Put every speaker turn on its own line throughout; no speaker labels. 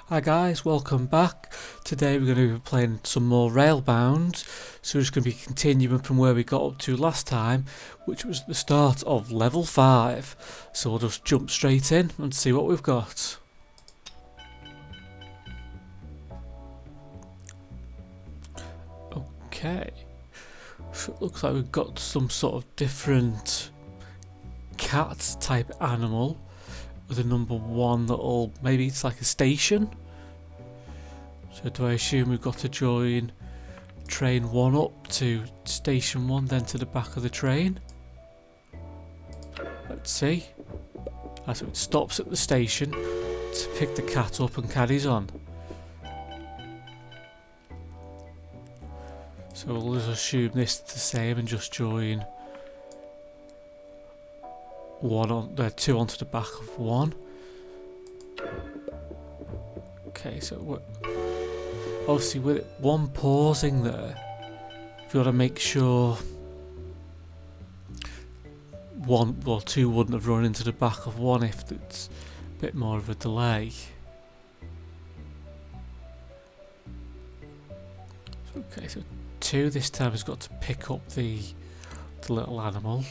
Hi guys, welcome back. Today we're going to be playing some more Railbound. So we're just going to be continuing from where we got up to last time, which was the start of level 5. So we'll just jump straight in and see what we've got. Okay, so it looks like we've got some sort of different cat type animal with a number 1 that'll, maybe it's like a station. So do I assume we've got to join train 1 up to station 1, then to the back of the train? Let's see. So it stops at the station to pick the cat up and carries on. So we'll just assume this is the same and just join 2 onto the back of 1. Okay, so obviously with it, 1 pausing there, you've got to make sure 2 wouldn't have run into the back of 1 if it's a bit more of a delay. Okay, so 2 this time has got to pick up the little animal.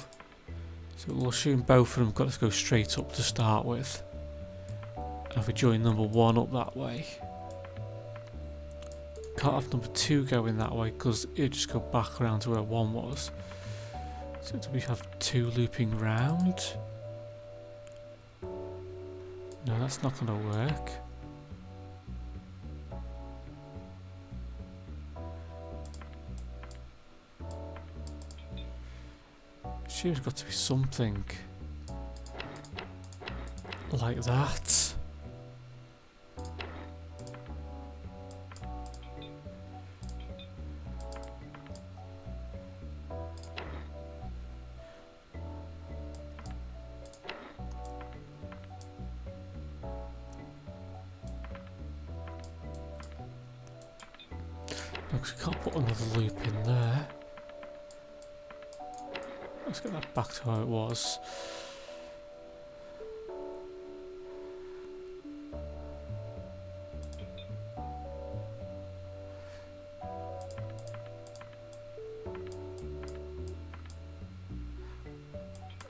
So we'll assume both of them got to go straight up to start with. And if we join number 1 up that way, can't have number 2 going that way because it'll just go back around to where 1 was. So do we have 2 looping round? No, that's not going to work. There's got to be something like that. Because we can't put another loop in there. Let's get that back to how it was.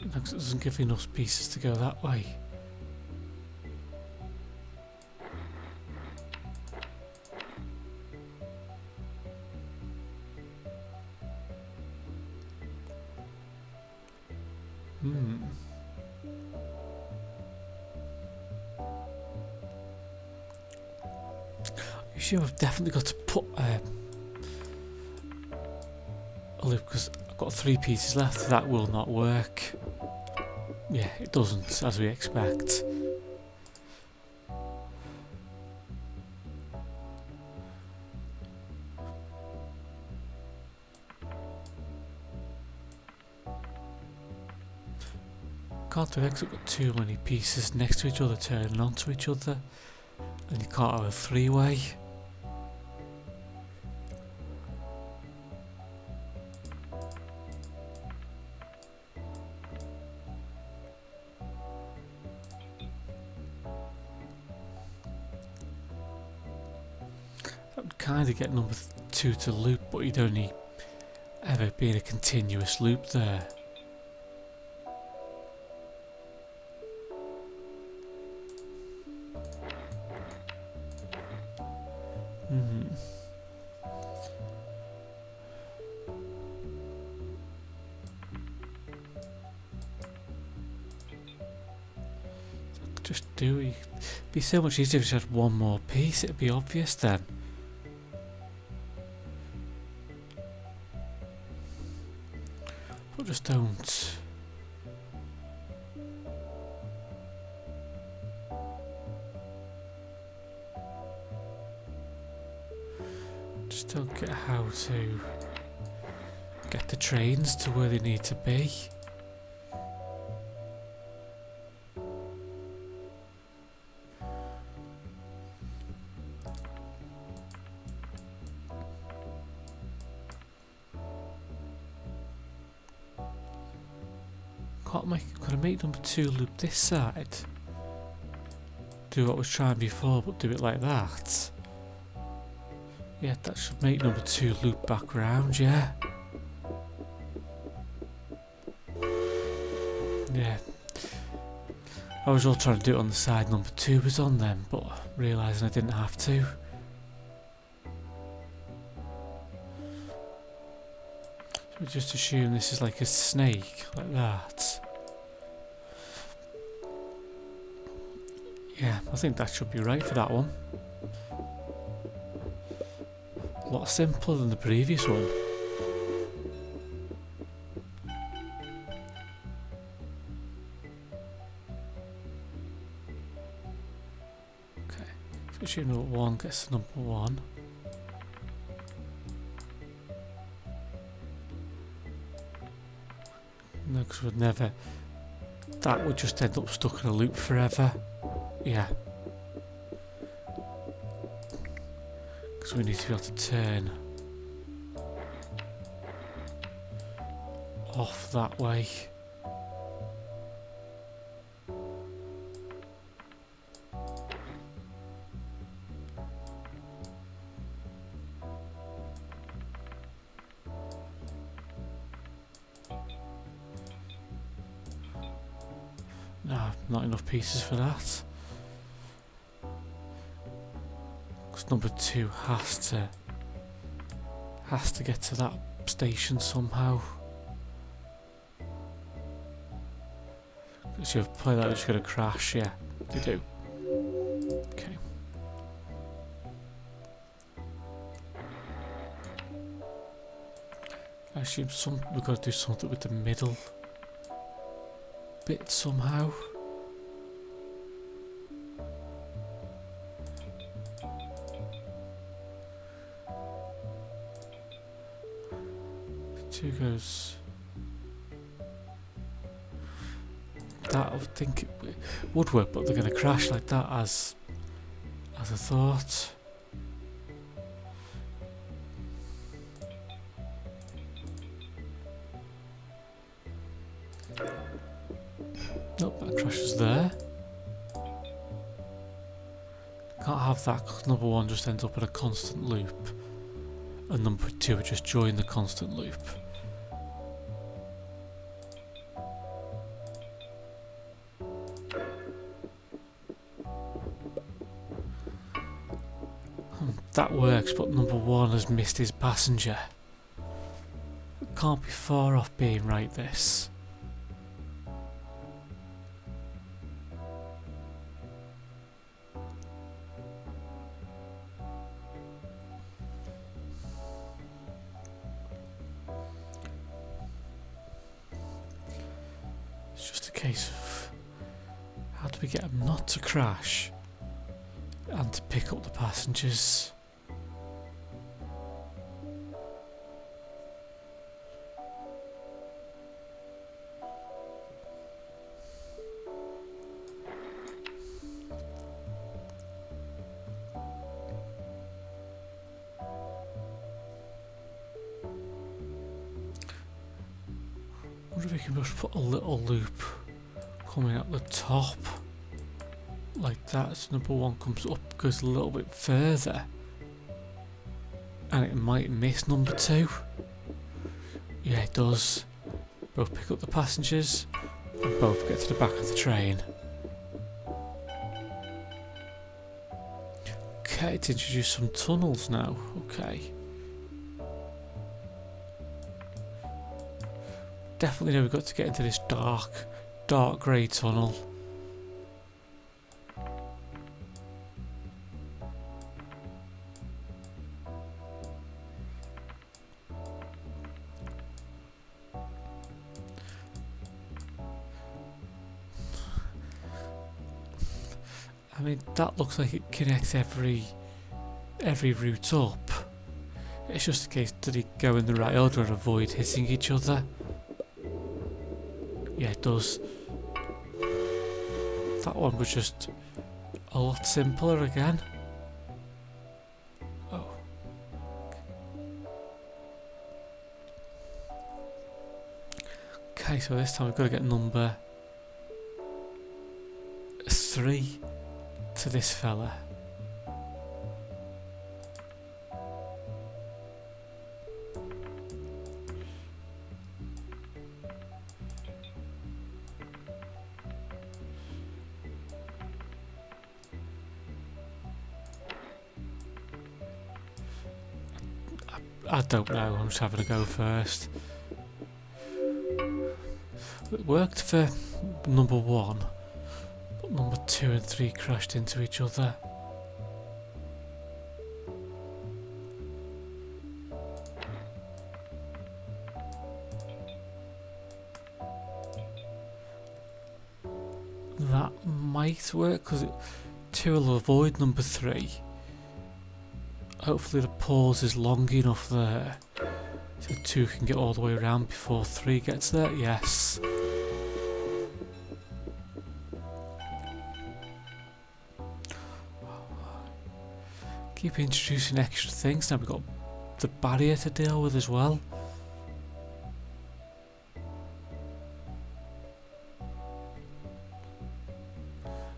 Because it doesn't give enough pieces to go that way. You sure I've definitely got to put a loop because I've got 3 pieces left. That will not work. Yeah, it doesn't, as we expect. Can't do it because I've got too many pieces next to each other turning onto each other, and you can't have a 3-way. That would kind of get number 2 to loop, but you'd only ever be in a continuous loop there. Just do it. It'd be so much easier if you had 1 more piece, it'd be obvious then. But just don't. Just don't get how to get the trains to where they need to be. Could I make number 2 loop this side? do what I was trying before, but do it like that. Yeah, that should make number 2 loop back round, yeah. Yeah. I was all trying to do it on the side number 2 was on then, but realising I didn't have to. So we just assume this is like a snake, like that. Yeah, I think that should be right for that one. A lot simpler than the previous one. Okay, so assume number 1 gets to number 1. No, because we'd never... That would just end up stuck in a loop forever. Yeah. Because we need to be able to turn off that way. No, not enough pieces for that. Because number 2 has to get to that station somehow. Because if you play that, it's going to crash. Yeah, they do. Okay. I assume we've got to do something with the middle bit somehow. Two goes. That I would think it would work, but they're going to crash like that as I thought. Nope, that crashes there. Can't have that because number 1 just ends up in a constant loop, and number 2 would just join the constant loop. That works, but number 1 has missed his passenger. It can't be far off being right, this. It's just a case of how do we get him not to crash and to pick up the passengers. I wonder if we can just put a little loop coming out the top like that, so number 1 comes up, goes a little bit further, and it might miss number 2. Yeah, it does. Both pick up the passengers and both get to the back of the train. Okay, to introduce some tunnels now. Okay. Definitely know we've got to get into this dark grey tunnel. I mean, that looks like it connects every route up. It's just a case, did it go in the right order and avoid hitting each other? Yeah, it does. That one was just a lot simpler again. Oh. Okay, so this time we've got to get number 3. to this fella. I don't know, I'm just having a go first. It worked for number 1, but number 2 and 3 crashed into each other. That might work because 2 will avoid number 3. Hopefully the pause is long enough there so 2 can get all the way around before 3 gets there. Yes. Keep introducing extra things. Now we've got the barrier to deal with as well.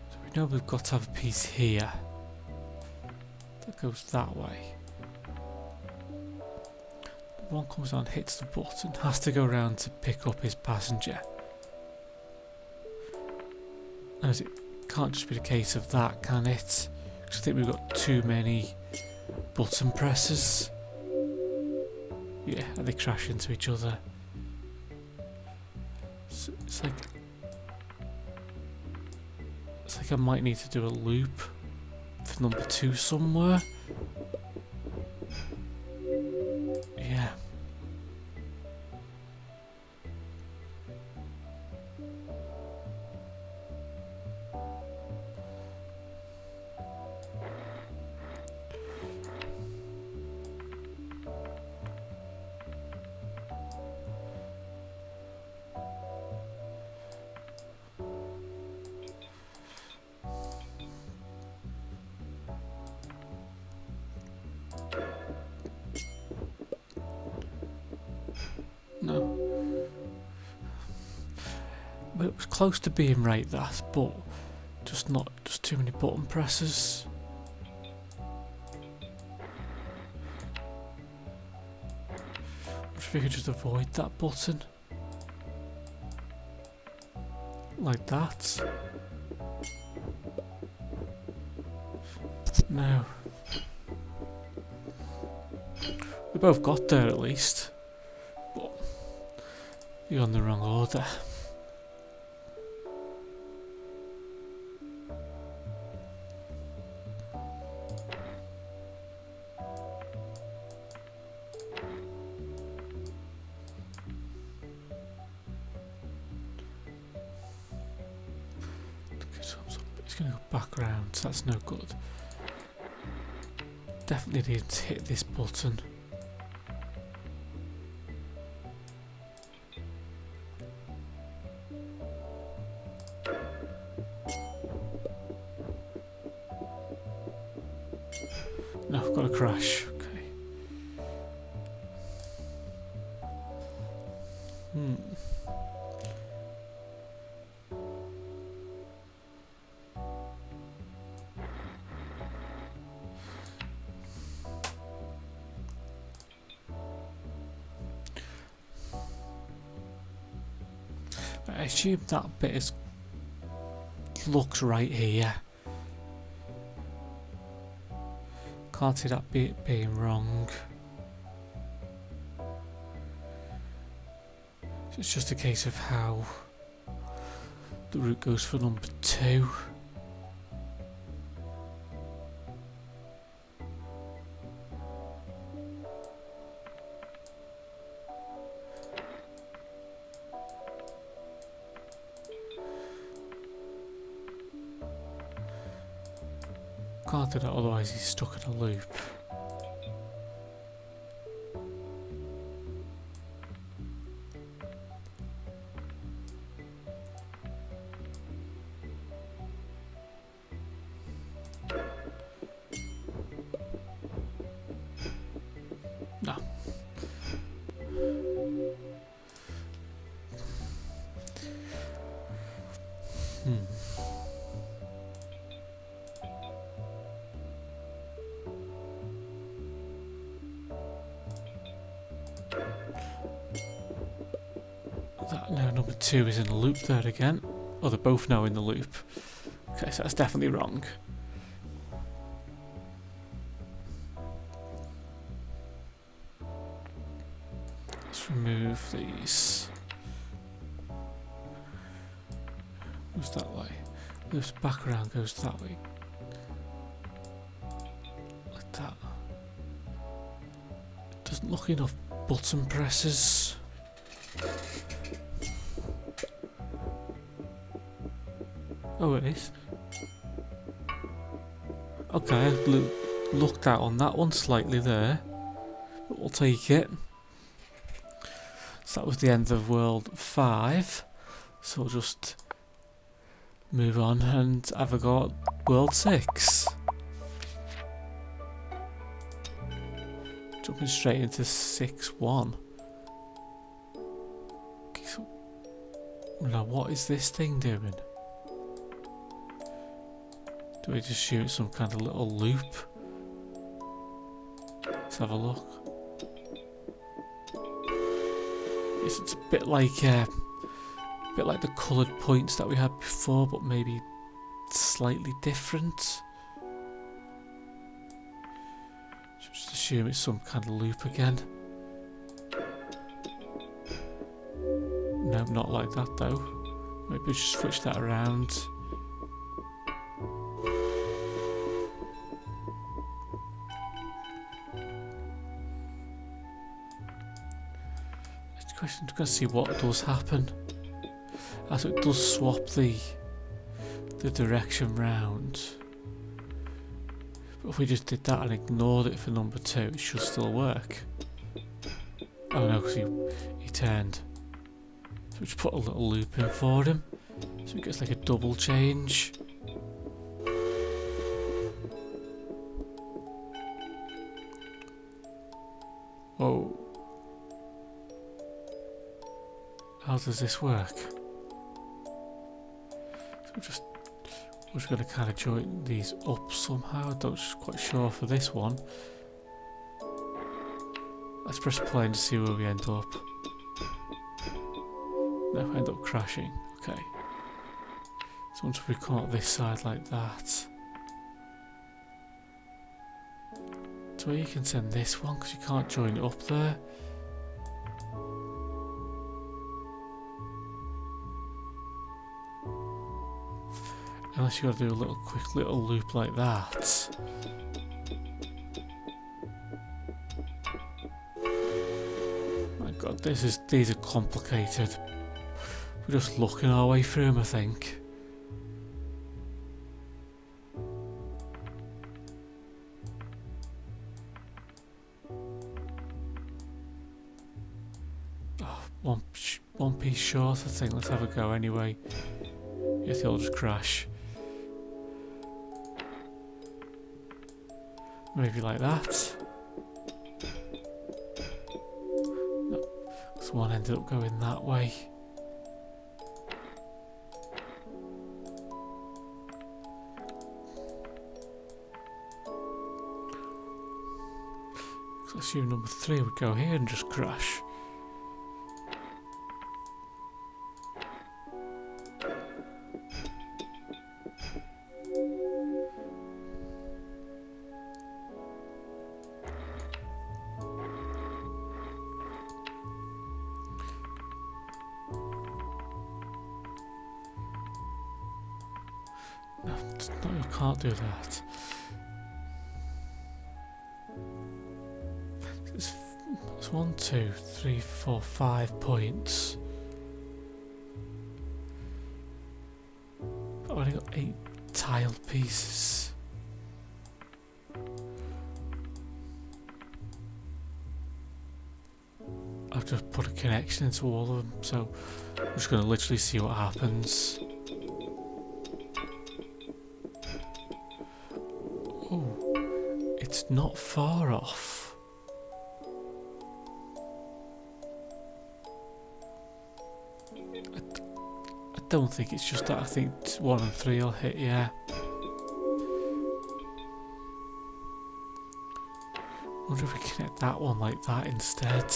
So we know we've got to have a piece here that goes that way. One comes on, hits the button, has to go around to pick up his passenger. And it can't just be the case of that, can it? Because I think we've got too many button presses. Yeah, and they crash into each other. So it's like I might need to do a loop for number 2 somewhere. Yeah. No. But it was close to being right, that, but just too many button presses. If we could just avoid that button. Like that. No. We both got there at least. But you're on the wrong order. It's going to go back round, so that's no good. Definitely need to hit this button. No, I've got a crash. Okay. I assume that bit looks right here. Can't see that bit being wrong. So it's just a case of how the route goes for number 2. Can't do that, otherwise he's stuck in a loop. No. That now number 2 is in the loop there again. Oh, they're both now in the loop. Okay, so that's definitely wrong. Let's remove these. Moves that way. Moves back around, goes that way. Like that. Doesn't look enough button presses. Oh, it is. Okay, I looked out on that one slightly there, but we'll take it. So that was the end of World 5. So we'll just move on and have a go at World 6. Jumping straight into 6-1. Okay, so now what is this thing doing? Do we just shoot some kind of little loop? Let's have a look. Yes, it's a bit like the coloured points that we had before, but maybe slightly different. Just assume it's some kind of loop again. No, not like that though. Maybe just switch that around. I'm just going to see what does happen. As it does swap the direction round. But if we just did that and ignored it for number 2, it should still work. Oh no, because he turned. So we just put a little loop in for him. So he gets like a double change. Oh. How does this work? So we're just going to kind of join these up somehow. I'm not quite sure for this one. Let's press play and see where we end up. No, end up crashing. Okay. So once we come up this side like that, to where you can send this one because you can't join it up there. Unless you got to do a quick little loop like that. My God, these are complicated. We're just looking our way through them, I think. Oh, one piece short, I think. Let's have a go anyway. Yes, it'll just crash. Maybe like that. No, this one ended up going that way. So I assume number 3 would go here and just crash. No, you can't do that. It's 1, 2, 3, 4, 5 points. I've only got 8 tile pieces. I've just put a connection into all of them, so I'm just going to literally see what happens. Oh, it's not far off. I don't think it's just that. I think 1 and 3 will hit, yeah. Wonder if we connect that one like that instead.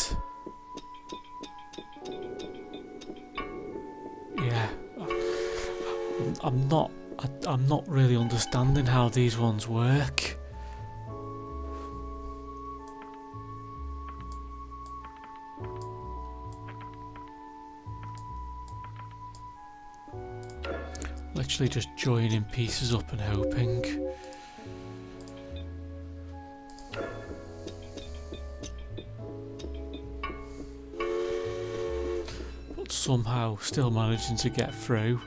I'm not really understanding how these ones work. Literally just joining pieces up and hoping. But somehow still managing to get through.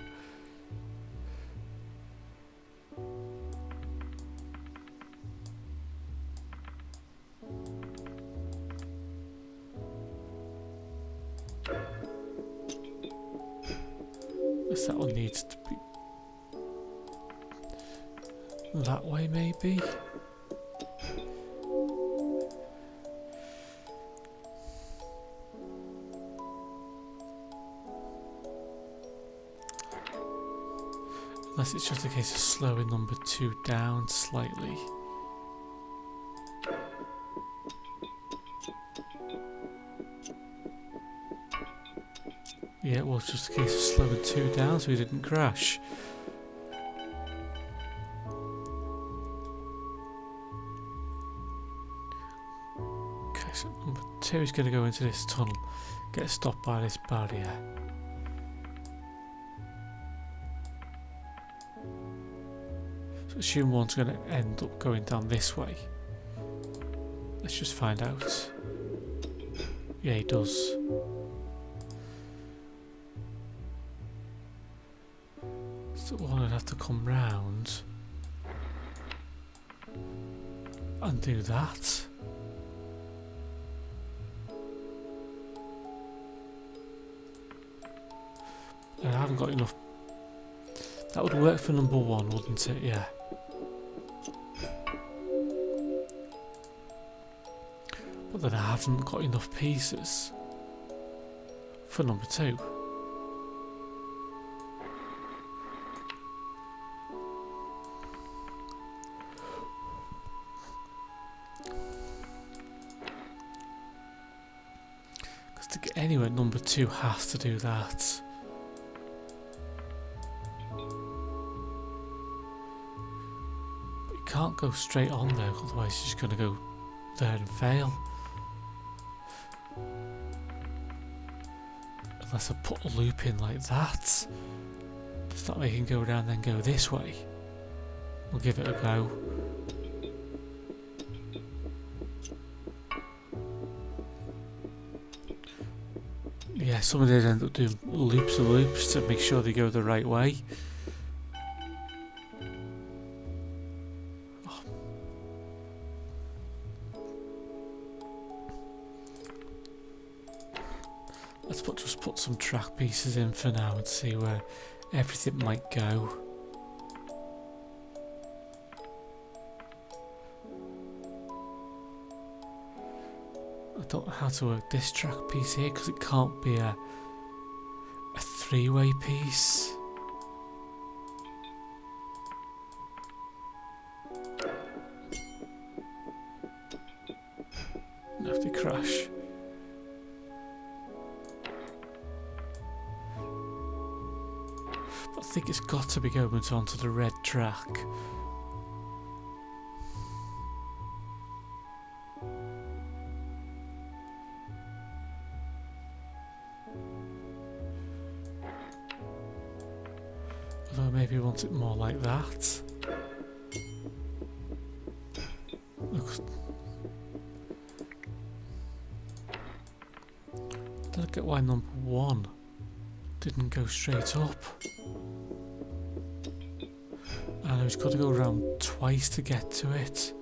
Guess that one needs to be that way, maybe. Unless it's just a case of slowing number 2 down slightly. Yeah, it was just a case of slowing 2 down so he didn't crash. Okay, so number 2 is going to go into this tunnel, get stopped by this barrier. So assume one's going to end up going down this way. Let's just find out. Yeah, he does. So one would have to come round and do that. I haven't got enough. That would work for number 1, wouldn't it? Yeah. But then I haven't got enough pieces for number 2. Because to get anywhere, number 2 has to do that. But you can't go straight on there, otherwise you're just going to go there and fail. Unless I put a loop in like that. Does that make him go around then go this way? We'll give it a go. Yeah, some of these end up doing loops and loops to make sure they go the right way. Let's just put some track pieces in for now and see where everything might go. I don't know how to work this track piece here because it can't be a 3-way piece. No, if they crash. I think it's got to be going onto the red track. Although maybe we want it more like that. Looks. I don't get why number 1 didn't go straight up. And he's got to go around twice to get to it.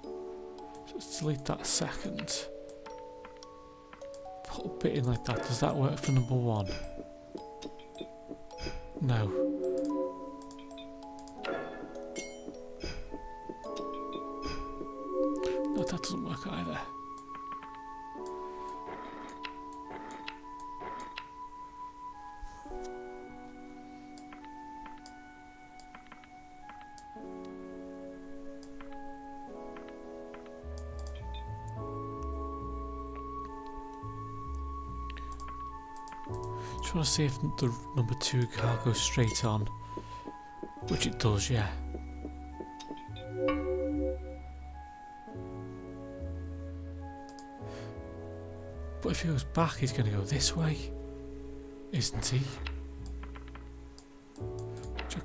So let's delete that second. Put a bit in like that. Does that work for number 1? No. No, that doesn't work either. Just want to see if the number 2 car goes straight on, which it does, yeah. But if he goes back, he's going to go this way, isn't he?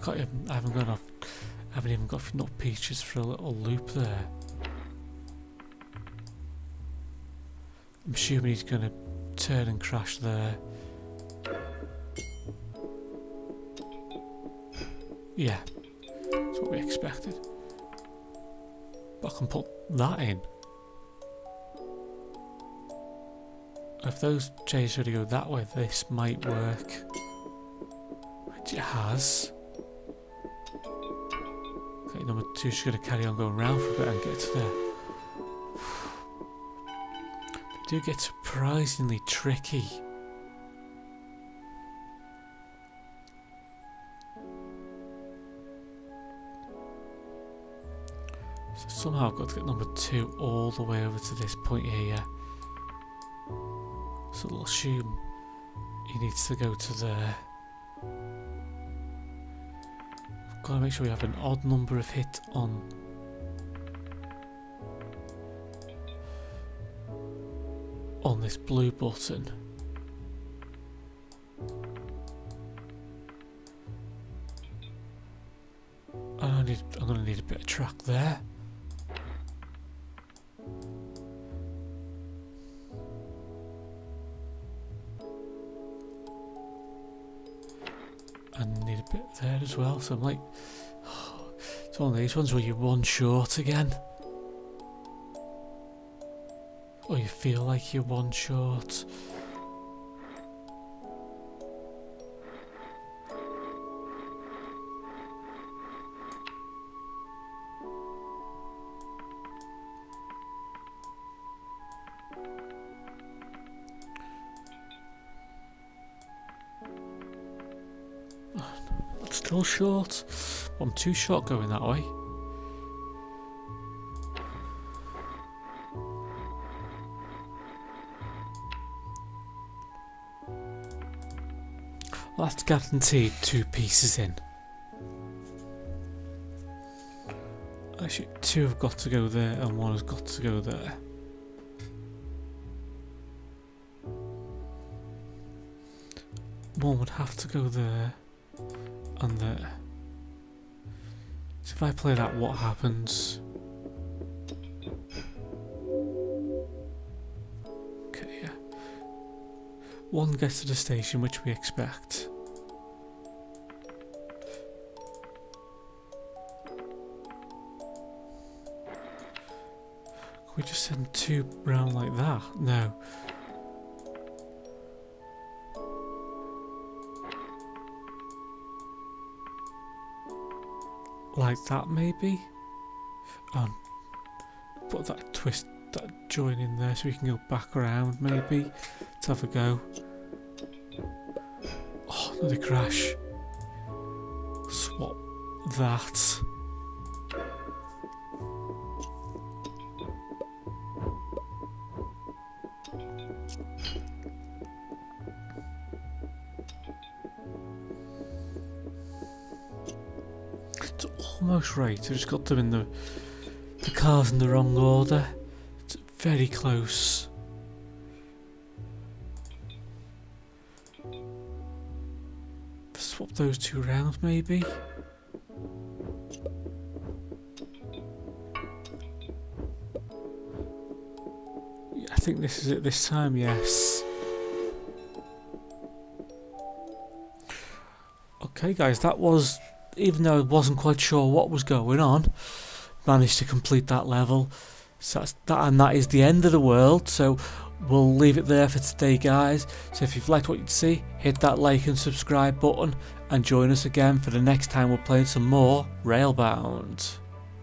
I haven't even got enough peaches for a little loop there. I'm assuming he's going to turn and crash there. Yeah, that's what we expected. But I can put that in. If those J's are to go that way, this might work. Which it has. Okay, number 2 is going to carry on going round for a bit and get to there. They do get surprisingly tricky. So somehow I've got to get number 2 all the way over to this point here. So we'll assume he needs to go to there. We've got to make sure we have an odd number of hits on this blue button. I'm going to need a bit of track there. And need a bit there as well, so I'm like, it's one of these ones where you're one short again. Or you feel like you're one short. Still short. I'm too short going that way. Well, that's guaranteed 2 pieces in. Actually, 2 have got to go there and 1 has got to go there. One would have to go there and there. So if I play that, what happens? Okay, yeah. 1 gets to the station, which we expect. Can we just send 2 round like that? No. Like that, maybe? Put that twist, that join in there so we can go back around, maybe. Let's have a go. Oh, another crash. Swap that. It's almost right. I've just got them in the cars in the wrong order. It's very close. Swap those 2 round, maybe. Yeah, I think this is it this time, yes. Okay guys, that was, even though I wasn't quite sure what was going on, managed to complete that level. So that's that, and that is the end of the world. So we'll leave it there for today, guys. So if you've liked what you see, hit that like and subscribe button and join us again for the next time we're playing some more Railbound.